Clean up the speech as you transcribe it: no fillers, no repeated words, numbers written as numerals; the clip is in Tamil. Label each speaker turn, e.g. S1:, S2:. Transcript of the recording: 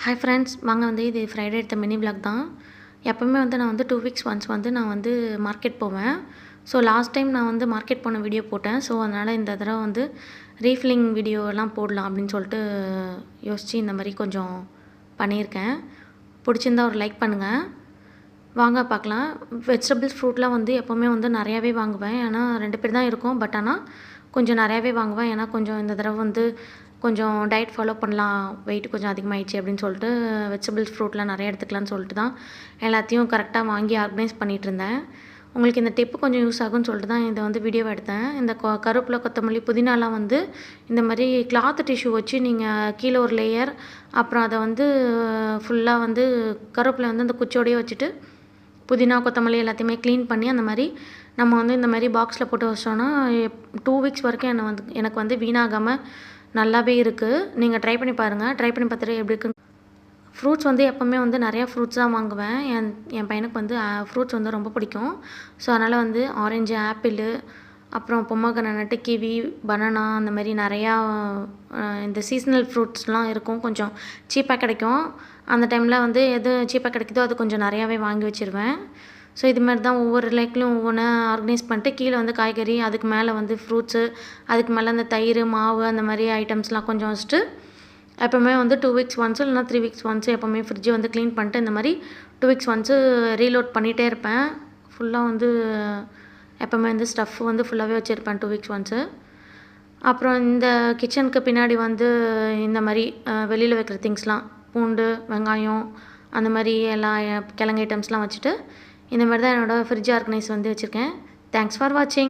S1: ஹாய் ஃப்ரெண்ட்ஸ், வாங்க இது ஃப்ரைடே எடுத்த மினி விளாக் தான். எப்போவுமே நான் 2 வீக்ஸ் ஒன்ஸ் நான் மார்க்கெட் போவேன். ஸோ லாஸ்ட் டைம் நான் மார்க்கெட் போன வீடியோ போட்டேன். ஸோ அதனால் இந்த தடவை ரீஃபில்லிங் வீடியோலாம் போடலாம் அப்படின்னு சொல்லிட்டு யோசித்து இந்த மாதிரி கொஞ்சம் பண்ணியிருக்கேன். பிடிச்சிருந்தா ஒரு லைக் பண்ணுங்கள். வாங்க பார்க்கலாம். வெஜிடபிள்ஸ் ஃப்ரூட்லாம் எப்போவுமே நிறையாவே வாங்குவேன். ஏன்னா 2 பேர் தான் இருக்கும். பட் ஆனால் கொஞ்சம் நிறையாவே வாங்குவேன். ஏன்னா கொஞ்சம் இந்த தடவை கொஞ்சம் டயட் ஃபாலோ பண்ணலாம், வெயிட் கொஞ்சம் அதிகமாகிடுச்சு அப்படின்னு சொல்லிட்டு வெஜிடபிள்ஸ் ஃப்ரூட்லாம் நிறையா எடுத்துக்கலான்னு சொல்லிட்டு தான் எல்லாத்தையும் கரெக்டாக வாங்கி ஆர்கனைஸ் பண்ணிகிட்ருந்தேன். உங்களுக்கு இந்த டிப்பு கொஞ்சம் யூஸ் ஆகும்னு சொல்லிட்டு தான் இதை வீடியோ எடுத்தேன். இந்த கருவேப்பிலை, கொத்தமல்லி, புதினாலாம் இந்த மாதிரி கிளாத் டிஷ்யூ வச்சு நீங்கள் கீழே ஒரு லேயர், அப்புறம் அதை ஃபுல்லாக கருவேப்பிலை அந்த குச்சியோடையே வச்சுட்டு புதினா, கொத்தமல்லி எல்லாத்தையுமே க்ளீன் பண்ணி அந்த மாதிரி நம்ம இந்த மாதிரி பாக்ஸில் போட்டு வச்சோன்னா 2 வீக்ஸ் வரைக்கும் எனக்கு வீணாகாமல் நல்லாவே இருக்குது. நீங்கள் ட்ரை பண்ணி பாருங்கள். ட்ரை பண்ணி பார்த்துட்டு எப்படி இருக்குன்னு. ஃப்ரூட்ஸ் எப்போவுமே நிறையா ஃப்ரூட்ஸ் தான் வாங்குவேன். என் பையனுக்கு ஃப்ரூட்ஸ் ரொம்ப பிடிக்கும். ஸோ அதனால் ஆரஞ்சு, ஆப்பிள், அப்புறம் பொம்மோகிரானட், கிவி, பனானா அந்த மாதிரி நிறையா இந்த சீசனல் ஃப்ரூட்ஸ்லாம் இருக்கும். கொஞ்சம் சீப்பாக கிடைக்கும். அந்த டைமில் எது சீப்பாக கிடைக்குதோ அது கொஞ்சம் நிறையாவே வாங்கி வச்சுருவேன். ஸோ இது மாதிரி தான் ஒவ்வொரு லைக்லையும் ஒவ்வொன்றா ஆர்கனைஸ் பண்ணிட்டு கீழே காய்கறி, அதுக்கு மேலே ஃப்ரூட்ஸு, அதுக்கு மேலே அந்த தயிர், மாவு அந்த மாதிரி ஐட்டம்ஸ்லாம் கொஞ்சம் வச்சுட்டு எப்போவுமே 2 வீக்ஸ் ஒன்ஸ் இல்லைனா 3 வீக்ஸ் ஒன்ஸ் எப்போவுமே ஃப்ரிட்ஜை க்ளீன் பண்ணிட்டு இந்த மாதிரி 2 வீக்ஸ் ஒன்ஸு ரீலோட் பண்ணிகிட்டே இருப்பேன். ஃபுல்லாக எப்போவுமே ஸ்டஃப் ஃபுல்லாகவே வச்சுருப்பேன் 2 வீக்ஸ் ஒன்ஸு. அப்புறம் இந்த கிச்சனுக்கு பின்னாடி இந்த மாதிரி வெளியில் வைக்கிற திங்ஸ்லாம், பூண்டு, வெங்காயம் அந்த மாதிரி எல்லா கிழங்கு ஐட்டம்ஸ்லாம் வச்சுட்டு இந்த மாதிரி தான் என்னோடய ஃப்ரிட்ஜ் ஆர்கனைஸ் வச்சுருக்கேன். தேங்க்ஸ் ஃபார் வாட்சிங்.